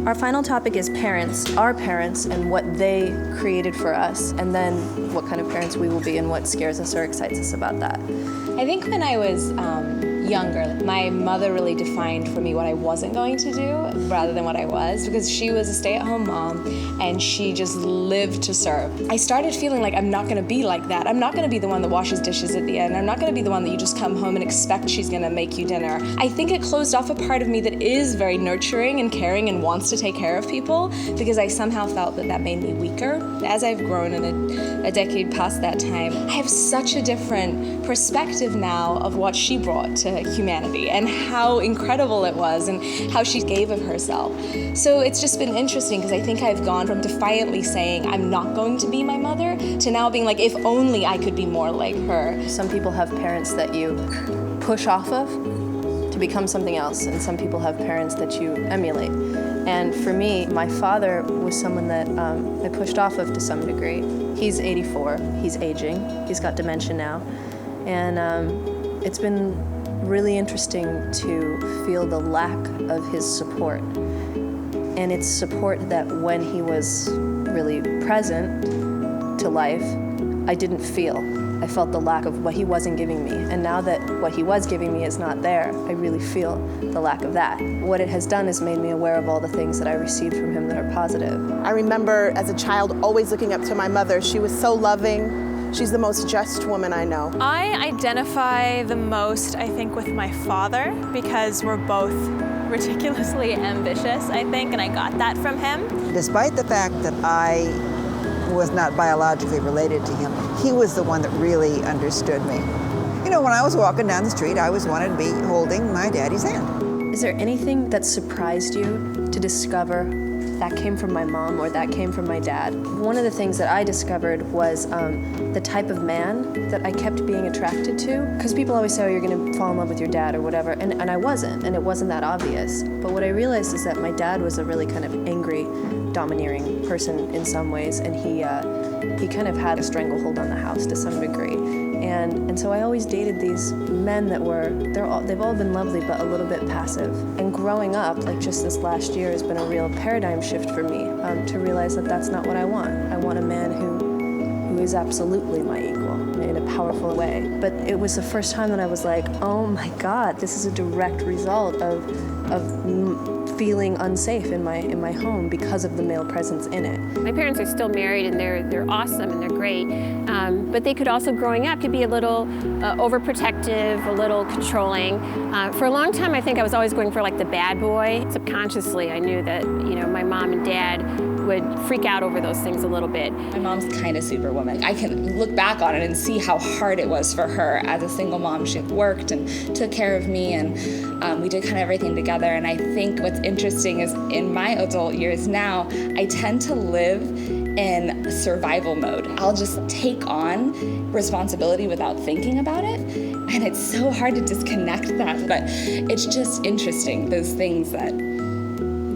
Our final topic is parents, our parents, and what they created for us, and then what kind of parents we will be and what scares us or excites us about that. I think when I was younger, my mother really defined for me what I wasn't going to do rather than what I was, because she was a stay-at-home mom and she just lived to serve. I started feeling like I'm not going to be like that. I'm not going to be the one that washes dishes at the end. I'm not going to be the one that you just come home and expect she's going to make you dinner. I think it closed off a part of me that is very nurturing and caring and wants to take care of people, because I somehow felt that that made me weaker. As I've grown in a decade past that time, I have such a different perspective now of what she brought to humanity and how incredible it was and how she gave of herself. So it's just been interesting, because I think I've gone from defiantly saying I'm not going to be my mother to now being like, if only I could be more like her. Some people have parents that you push off of to become something else, and some people have parents that you emulate. And for me, my father was someone that I pushed off of to some degree. He's 84, he's aging, he's got dementia now, and it's been really interesting to feel the lack of his support. And it's support that when he was really present to life, I didn't feel. I felt the lack of what he wasn't giving me. And now that what he was giving me is not there, I really feel the lack of that. What it has done is made me aware of all the things that I received from him that are positive. I remember as a child always looking up to my mother. She was so loving. She's the most just woman I know. I identify the most, I think, with my father, because we're both ridiculously ambitious, I think, and I got that from him. Despite the fact that I was not biologically related to him, he was the one that really understood me. You know, when I was walking down the street, I always wanted to be holding my daddy's hand. Is there anything that surprised you to discover that came from my mom or that came from my dad? One of the things that I discovered was the type of man that I kept being attracted to. Because people always say, oh, you're going to fall in love with your dad or whatever, and I wasn't, and it wasn't that obvious. But what I realized is that my dad was a really kind of angry, domineering person in some ways, and he kind of had a stranglehold on the house to some degree. And so I always dated these men that they've all been lovely, but a little bit passive. And growing up, like just this last year, has been a real paradigm shift for me to realize that that's not what I want. I want a man who is absolutely my equal in a powerful way. But it was the first time that I was like, oh my God, this is a direct result of feeling unsafe in my home because of the male presence in it. My parents are still married, and they're awesome and they're great, but they could also, growing up, could be a little overprotective, a little controlling. For a long time, I think I was always going for like the bad boy. Subconsciously, I knew that my mom and dad would freak out over those things a little bit. My mom's kind of superwoman. I can look back on it and see how hard it was for her as a single mom. She worked and took care of me, and we did kind of everything together. And I think what's interesting is in my adult years now, I tend to live in survival mode. I'll just take on responsibility without thinking about it. And it's so hard to disconnect that, but it's just interesting, those things that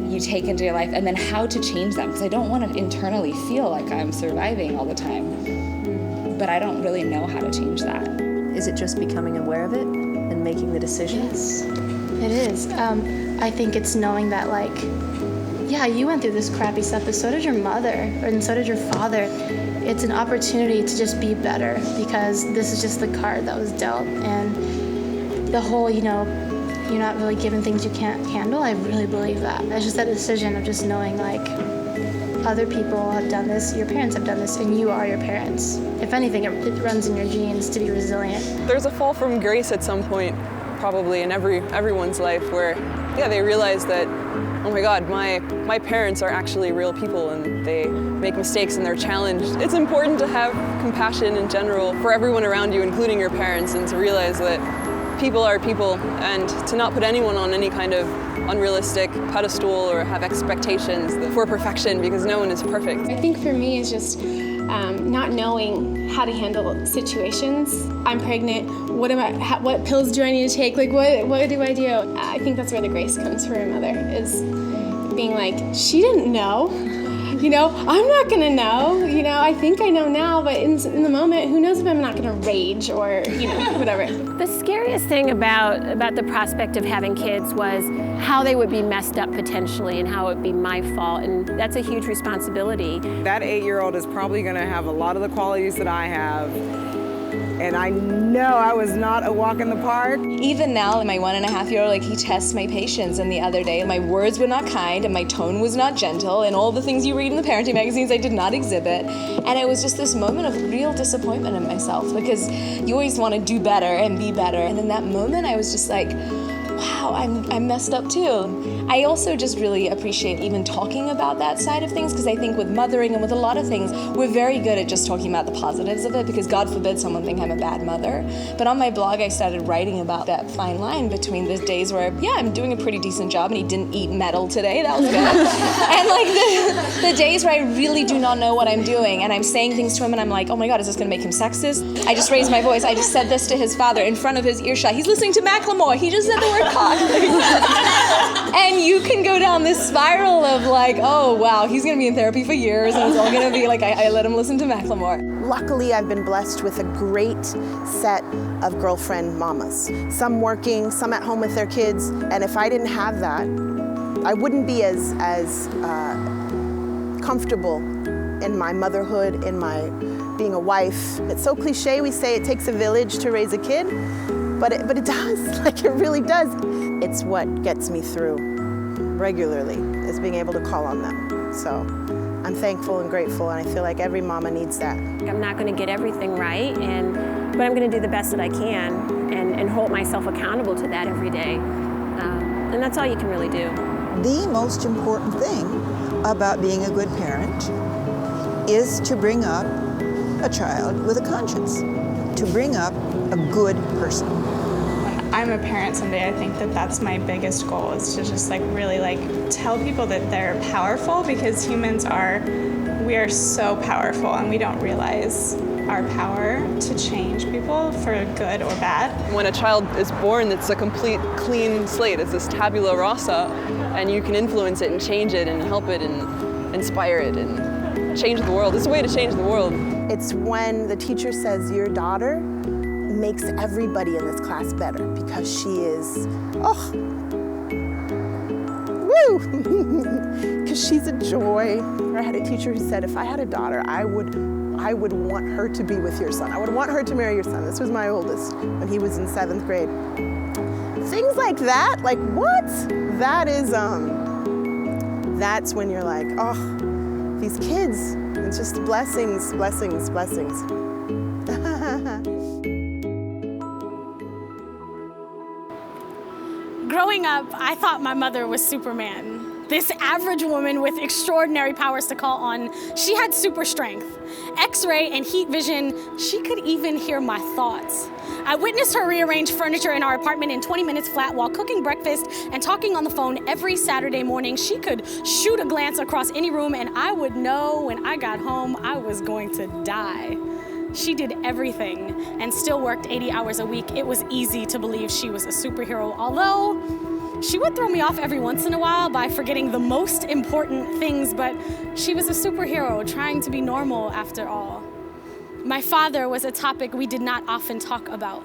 you take into your life and then how to change them, because I don't want to internally feel like I'm surviving all the time, but I don't really know how to change that. Is it just becoming aware of it and making the decisions? Yes, it is. I think it's knowing that, like, yeah, you went through this crappy stuff, but so did your mother, and so did your father. It's an opportunity to just be better, because this is just the card that was dealt. And the whole, you're not really given things you can't handle, I really believe that. It's just that decision of just knowing, like, other people have done this, your parents have done this, and you are your parents. If anything, it runs in your genes to be resilient. There's a fall from grace at some point, probably in everyone's life, where, they realize that, oh my God, my parents are actually real people, and they make mistakes and they're challenged. It's important to have compassion in general for everyone around you, including your parents, and to realize that people are people, and to not put anyone on any kind of unrealistic pedestal or have expectations for perfection, because no one is perfect. I think for me it's just not knowing how to handle situations. I'm pregnant. What pills do I need to take? Like, what do I do? I think that's where the grace comes for a mother, is being like, she didn't know. You know, I'm not gonna know. You know, I think I know now, but in the moment, who knows if I'm not gonna rage or, you know, whatever. The scariest thing about the prospect of having kids was how they would be messed up potentially and how it would be my fault, and that's a huge responsibility. That 8-year-old is probably gonna have a lot of the qualities that I have, and I know I was not a walk in the park. Even now, my 1.5-year-old, like, he tests my patience, and the other day, my words were not kind, and my tone was not gentle, and all the things you read in the parenting magazines I did not exhibit. And it was just this moment of real disappointment in myself, because you always want to do better and be better. And in that moment, I was just like, wow, I'm messed up too. I also just really appreciate even talking about that side of things, because I think with mothering and with a lot of things, we're very good at just talking about the positives of it, because God forbid someone think I'm a bad mother. But on my blog, I started writing about that fine line between the days where, yeah, I'm doing a pretty decent job and he didn't eat metal today, that was good. And like the days where I really do not know what I'm doing and I'm saying things to him and I'm like, oh my God, is this gonna make him sexist? I just raised my voice. I just said this to his father in front of his earshot. He's listening to Macklemore. He just said the word cock. And you can go down this spiral of like, oh wow, he's gonna be in therapy for years and it's all gonna be like, I let him listen to Macklemore. Luckily, I've been blessed with a great set of girlfriend mamas. Some working, some at home with their kids, and if I didn't have that, I wouldn't be as comfortable in my motherhood, in my being a wife. It's so cliche, we say it takes a village to raise a kid, but it does, like it really does. It's what gets me through regularly, is being able to call on them. So I'm thankful and grateful, and I feel like every mama needs that. I'm not gonna get everything right, but I'm gonna do the best that I can and hold myself accountable to that every day. And that's all you can really do. The most important thing about being a good parent is to bring up a child with a conscience, to bring up a good person. When I'm a parent someday, I think that that's my biggest goal, is to just like really like tell people that they're powerful, because we are so powerful and we don't realize our power to change people for good or bad. When a child is born, it's a complete clean slate. It's this tabula rasa, and you can influence it and change it and help it and inspire it and change the world. It's a way to change the world. It's when the teacher says, your daughter makes everybody in this class better because she is, because she's a joy. I had a teacher who said, if I had a daughter, I would want her to be with your son. I would want her to marry your son. This was my oldest when he was in 7th grade. Things like that, like what? That is, that's when you're like, oh, these kids, it's just blessings, blessings, blessings. Growing up, I thought my mother was Superman. This average woman with extraordinary powers to call on. She had super strength, X-ray and heat vision. She could even hear my thoughts. I witnessed her rearrange furniture in our apartment in 20 minutes flat while cooking breakfast and talking on the phone every Saturday morning. She could shoot a glance across any room and I would know when I got home I was going to die. She did everything and still worked 80 hours a week. It was easy to believe she was a superhero, although she would throw me off every once in a while by forgetting the most important things, but she was a superhero trying to be normal after all. My father was a topic we did not often talk about.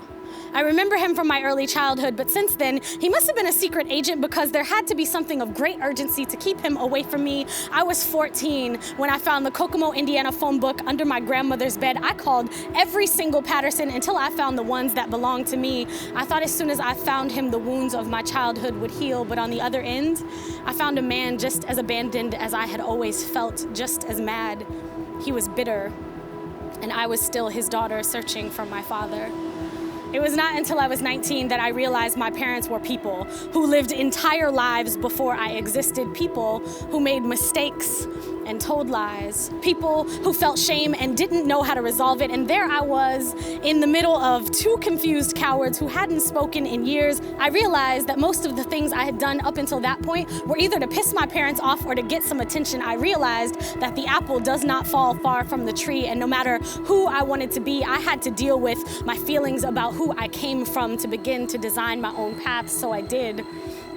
I remember him from my early childhood, but since then, he must have been a secret agent because there had to be something of great urgency to keep him away from me. I was 14 when I found the Kokomo, Indiana phone book under my grandmother's bed. I called every single Patterson until I found the ones that belonged to me. I thought as soon as I found him, the wounds of my childhood would heal, but on the other end, I found a man just as abandoned as I had always felt, just as mad. He was bitter, and I was still his daughter searching for my father. It was not until I was 19 that I realized my parents were people who lived entire lives before I existed, people who made mistakes and told lies, people who felt shame and didn't know how to resolve it, and there I was in the middle of two confused cowards who hadn't spoken in years. I realized that most of the things I had done up until that point were either to piss my parents off or to get some attention. I realized that the apple does not fall far from the tree, and no matter who I wanted to be, I had to deal with my feelings about who I came from to begin to design my own path. So I did.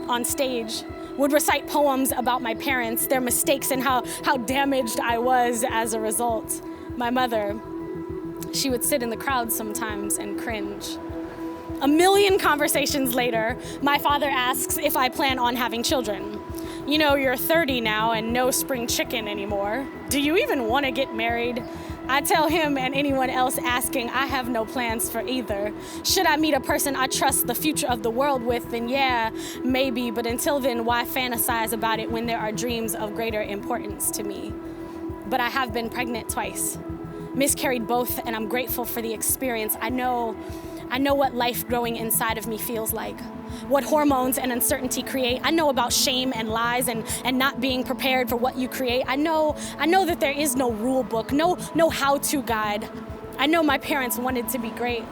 On stage, would recite poems about my parents, their mistakes, and how damaged I was as a result. My mother, she would sit in the crowd sometimes and cringe. A million conversations later, my father asks if I plan on having children. You know, you're 30 now and no spring chicken anymore. Do you even want to get married? I tell him and anyone else asking, I have no plans for either. Should I meet a person I trust the future of the world with, then yeah, maybe, but until then, why fantasize about it when there are dreams of greater importance to me? But I have been pregnant twice, miscarried both, and I'm grateful for the experience. I know what life growing inside of me feels like, what hormones and uncertainty create. I know about shame and lies and not being prepared for what you create. I know that there is no rule book, no how-to guide. I know my parents wanted to be great.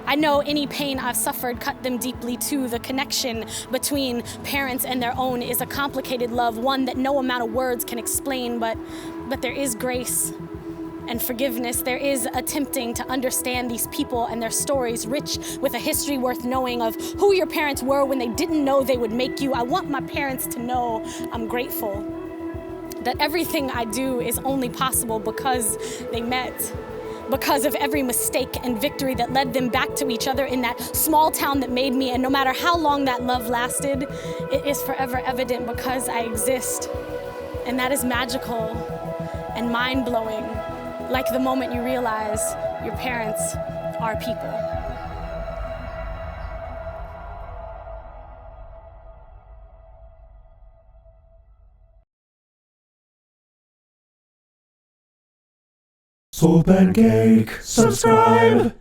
I know any pain I've suffered cut them deeply too. The connection between parents and their own is a complicated love, one that no amount of words can explain, but there is grace and forgiveness. There is attempting to understand these people and their stories, rich with a history worth knowing of who your parents were when they didn't know they would make you. I want my parents to know I'm grateful, that everything I do is only possible because they met, because of every mistake and victory that led them back to each other in that small town that made me. And no matter how long that love lasted, it is forever evident because I exist. And that is magical and mind-blowing. Like the moment you realize your parents are people. SoulPancake, subscribe!